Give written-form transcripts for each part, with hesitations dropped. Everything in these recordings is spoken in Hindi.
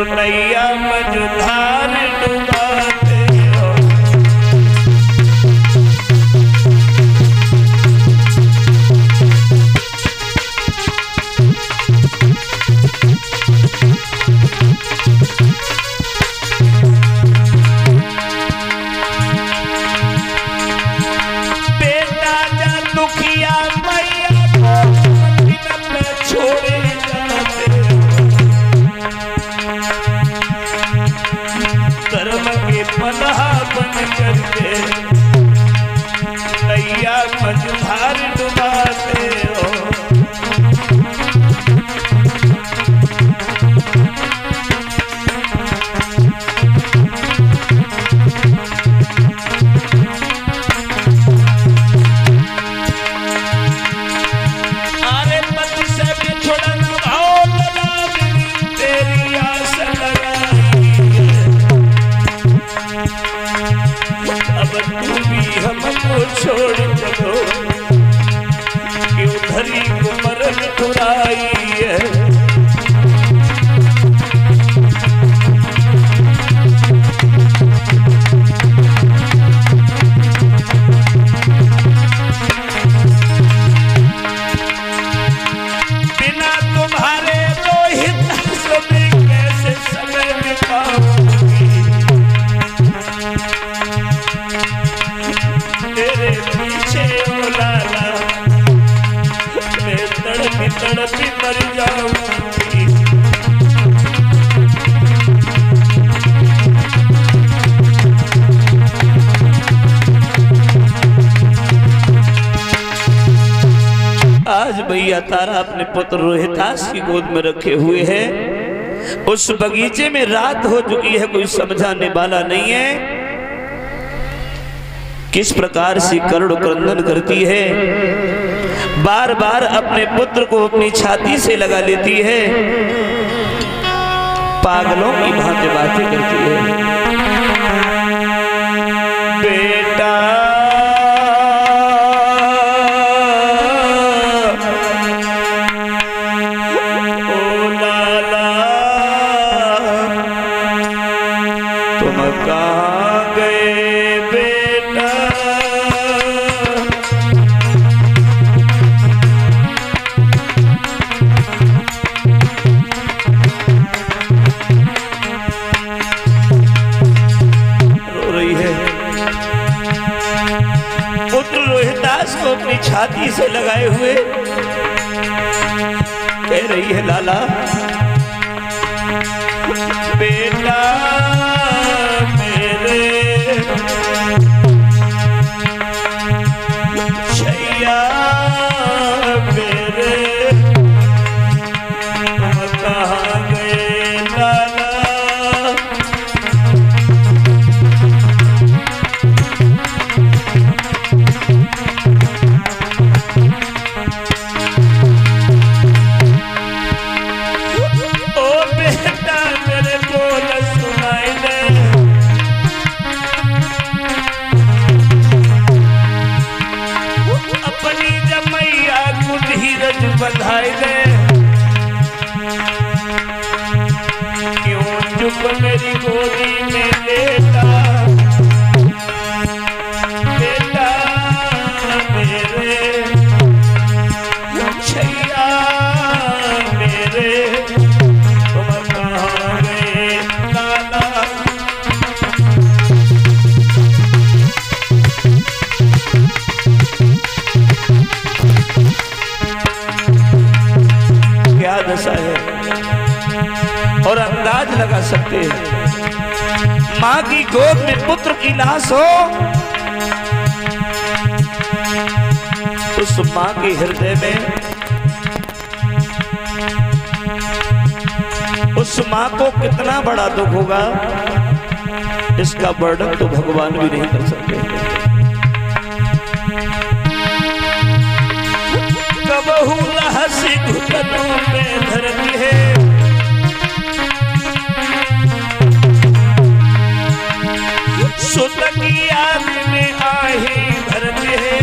नैया मझधार डुबाते हो। बेटा जा दुखिया मैया को छोड़े जाते हो। धर्म के पनहा बन करके नैया मझधार डुबाते हो। अरे पति से भी छोड़ना भाव लगा तेरी आस लगाई। अब तू भी हमको छोड़ चलो कि उधरी को मरन ठुराई है। बिना तुम्हारे रोहित समय कैसे समय बिताऊंगी। तेरे पीछे ओ लाला मैं तड़पी तड़पी मर जाऊंगी। आज भैया तारा अपने पुत्र रोहितास की गोद में रखे हुए हैं। उस बगीचे में रात हो चुकी है, कोई समझाने वाला नहीं है। किस प्रकार से करुण क्रंदन करती है, बार बार अपने पुत्र को अपनी छाती से लगा लेती है, पागलों की भांति बातें करती है। बेटा ओ लाला तुम कहाँ गए बेटा। रो रही है। पुत्र रोहितास को अपनी छाती से लगाए हुए कह रही है, लाला बेटा मेरे छैया मेरे तुम कहाँ गए लाला। ओ बेटा मेरे को न सुनाई दे। अपनी जमैया को धीरज बंधाई दे। क्यों चुप मेरी गोदी में लेटा। बेटा मेरे छैया मेरे तुम कहाँ गए लाला। क्या दशा है और अंदाज लगा सकते हैं। माँ की गोद में पुत्र की लाश हो, उस माँ के हृदय में, उस माँ को कितना बड़ा दुख होगा, इसका वर्णन तो भगवान भी नहीं कर सकते। कबहू रहस्य घुटनों में धरती है, सुत की याद में आही भरती है।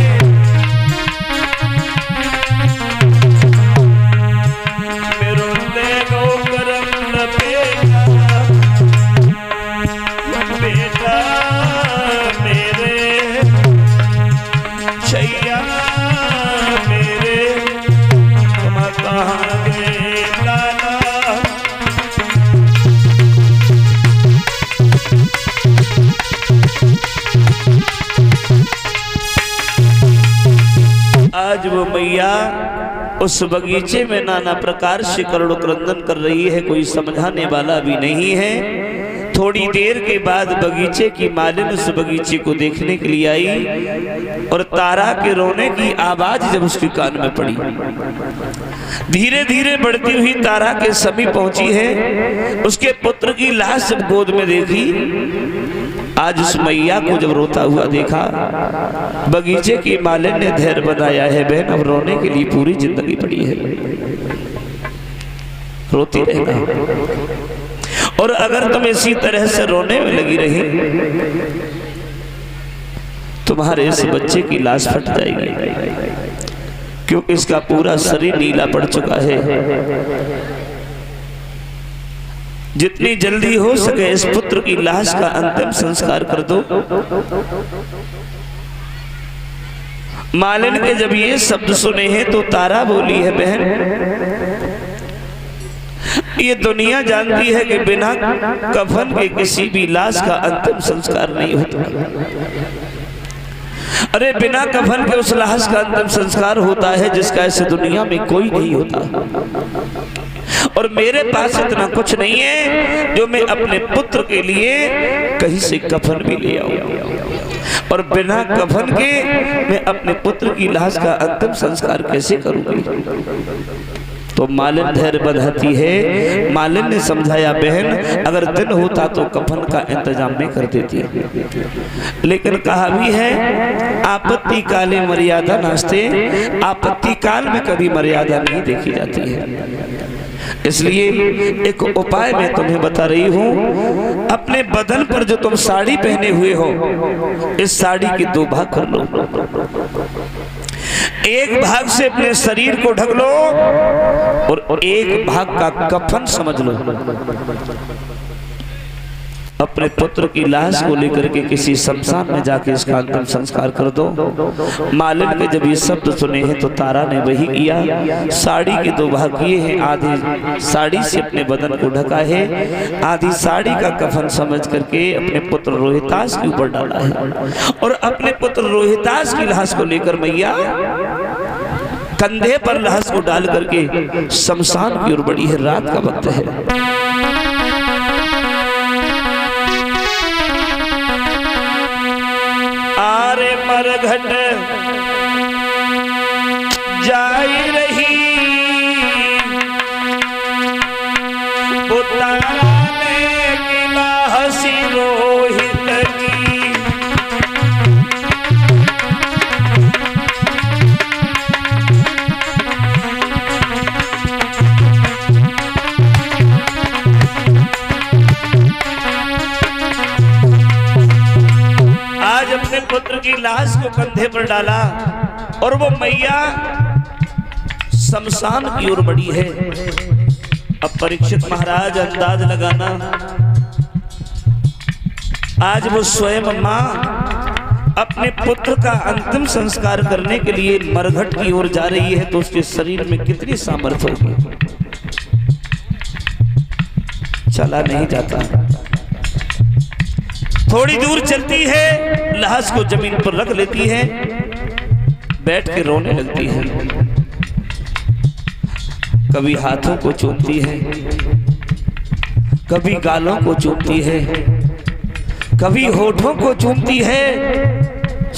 मेरो तेनो करम न पेगा। वो मैया उस बगीचे में नाना प्रकार से करुण क्रंदन कर रही है, कोई समझाने वाला भी नहीं है। थोड़ी देर के बाद बगीचे की मालिन उस बगीचे को देखने के लिए आई और तारा के रोने की आवाज जब उसके कान में पड़ी, धीरे धीरे बढ़ती हुई तारा के समीप पहुंची है। उसके पुत्र की लाश जब गोद में देखी, आज उस मैया को जब रोता हुआ देखा, बगीचे की मालिन ने धैर्य बनाया है, बहन अब रोने के लिए पूरी जिंदगी पड़ी है, रोती रहना। और अगर तुम इसी तरह से रोने में लगी रही, तुम्हारे इस बच्चे की लाश फट जाएगी, क्योंकि इसका पूरा शरीर नीला पड़ चुका है। जितनी जल्दी हो सके इस पुत्र की लाश का अंतिम संस्कार कर दो। मालिन के जब ये शब्द सुने हैं तो तारा बोली है, बहन ये दुनिया जानती है कि बिना कफन के किसी भी लाश का अंतिम संस्कार नहीं होता। अरे बिना कफन के उस लाश का अंतिम संस्कार होता है जिसका इस दुनिया में कोई नहीं होता। और मेरे पास इतना कुछ नहीं है जो मैं अपने पुत्र के लिए कहीं से कफन भी ले आऊं, और बिना कफन के मैं अपने पुत्र की लाश का अंतिम संस्कार कैसे करूंगी। तो मालिन धैर्य बंधाती है। मालिन ने समझाया, बहन अगर दिन होता तो कफन का इंतजाम में कर देती, लेकिन कहा भी है आपत्ति काले मर्यादा नास्ते, आपत्ति काल में कभी मर्यादा नहीं देखी जाती है। इसलिए एक उपाय मैं तुम्हें बता रही हूँ, अपने बदन पर जो तुम साड़ी पहने हुए हो, इस साड़ी के दो भाग कर लो। एक भाग से अपने शरीर को ढक लो और एक भाग का कफन समझ लो। अपने पुत्र की लाश को लेकर के किसी शमशान में जाके इसका अंतिम संस्कार कर दो। मालिन के जब ये शब्द सुने हैं तो तारा ने वही किया। साड़ी के दो भाग किए हैं, आधी साड़ी से अपने बदन को ढका है, आधी साड़ी का कफन समझ करके अपने पुत्र रोहितास के ऊपर डाला है। और अपने पुत्र रोहितास की लाश को लेकर मैया कंधे पर लाश को डाल करके शमशान की ओर बढ़ी है। रात का वक्त है। आरे मरघट जाई रही बुताने किला हसी रोहित की। अपने पुत्र की लाश को कंधे पर डाला और वो मैया शमशान की ओर बढ़ी है। अब परीक्षित महाराज अंदाज लगाना, आज वो स्वयं मां अपने पुत्र का अंतिम संस्कार करने के लिए मरघट की ओर जा रही है तो उसके शरीर में कितनी सामर्थ्य होगी। चला नहीं जाता, थोड़ी दूर चलती है, लाश को जमीन पर रख लेती है, बैठ के रोने लगती है। कभी हाथों को चूमती है, कभी गालों को चूमती है, कभी होठों को चूमती है।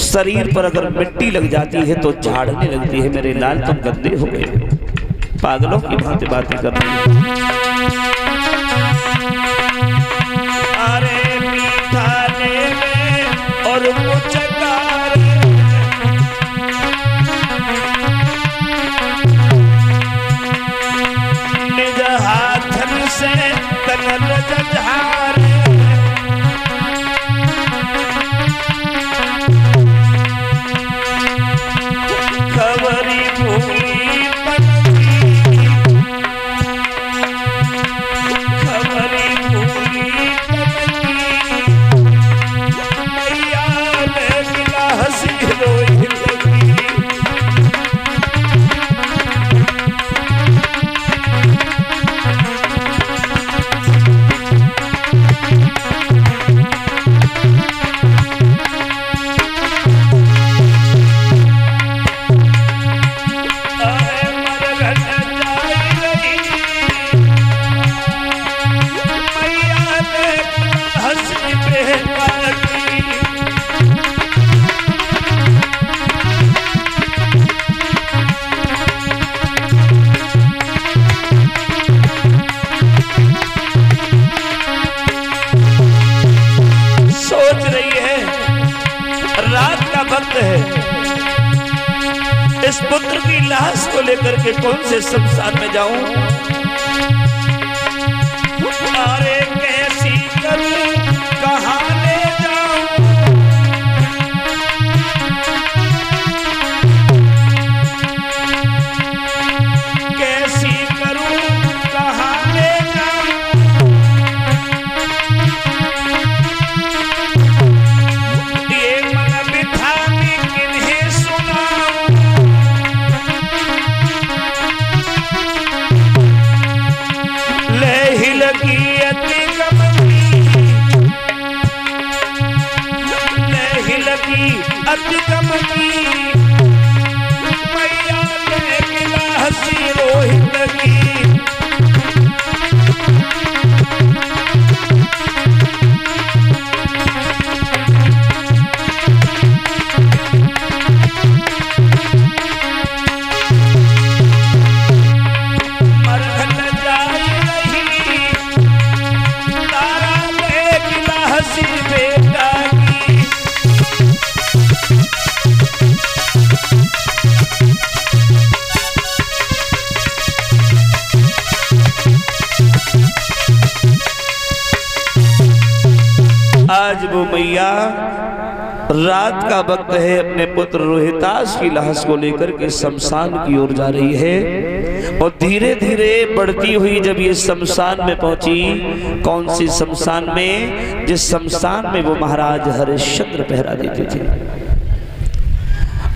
शरीर पर अगर मिट्टी लग जाती है तो झाड़ने लगती है। मेरे लाल तुम गंदे हो गए, पागलों की भांति बातें कर रही है। और वो चकार निज हाथन से तन रजझार खबरी भूली पनकी, खबरी भूली पनकी। बेटा की। सोच रही है रात का वक्त है, इस पुत्र की लाश को लेकर के कौन से शमशान में जाऊं? अरे कैसी करूं, कहां ले जाऊं? कैसी करूं, कहां ले जाऊं? ये मन बिठा के किन्हें सुनाऊं? ले ही लगी अति गम की, ले ही लगी अति गम की, मैया ले गिला हसी रोहित की। आज वो मैया रात का वक्त है, अपने पुत्र रोहितास की लाश को लेकर के शमशान की ओर जा रही है। और धीरे धीरे बढ़ती हुई जब ये शमशान में पहुंची, कौन सी शमशान में? जिस शमशान में वो महाराज हरिश्चंद्र पहरा देते थे,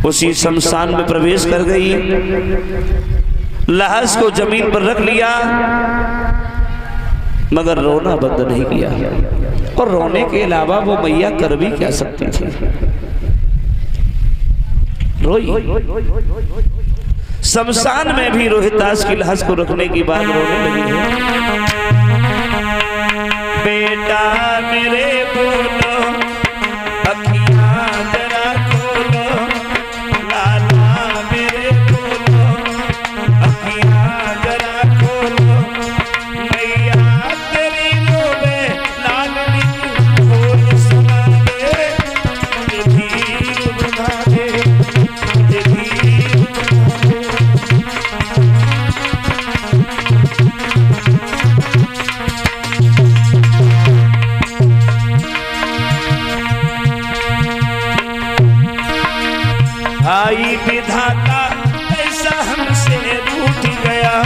उसी शमशान में प्रवेश कर गई। लाश को जमीन पर रख लिया, मगर रोना बंद नहीं किया। और रोने के अलावा वो मैया कर भी क्या सकती थी? रोई। शमशान में भी रोहितास की लाश को रखने की बात रोने लगी है। बेटा मेरे बोलो, अखियां जरा खोलो, लाला मेरे बोलो, अखियां जरा खोलो, मैया तेरी रोवे लाडली बोल सुना दे, मुझे धीर बना दे, मुझे धीर बना दे। आई विधाता ऐसा हमसे रूठ गया,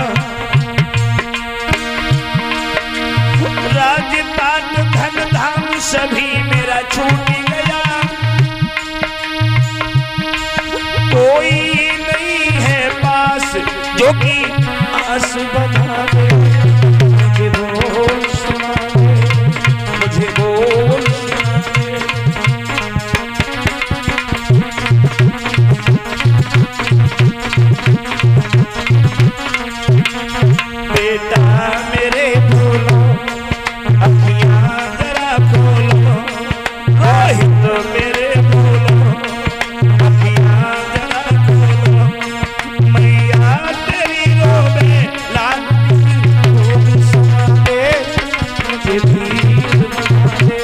राजपाट धन धाम सभी मेरा छूट गया। कोई नहीं है पास जो कि आस बना दे, मुझे बोल सुना दे, मुझे बोल सुना दे। बेटा मेरे बोलो, अखियां जरा खोलो, रोहित मेरे बोलो, अखियां जरा खोलो, मैया तेरी रोवे लाल बोल सुना दे, मुझे धीर बना दे।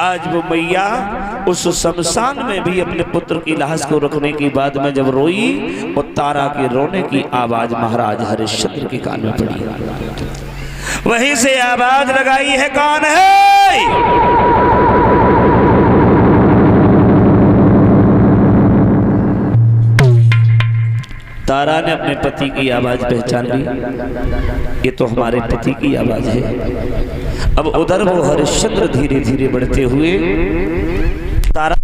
आज वो मैया उस शमशान में भी अपने पुत्र की लाश को रखने की बाद में जब रोई, और तारा के रोने की आवाज महाराज हरिश्चंद्र के कान में पड़ी। वहीं से आवाज लगाई है, कौन है? तारा ने अपने पति की आवाज पहचान ली, ये तो हमारे पति की आवाज है। अब उधर वो हरिश्चंद्र धीरे धीरे बढ़ते हुए तारा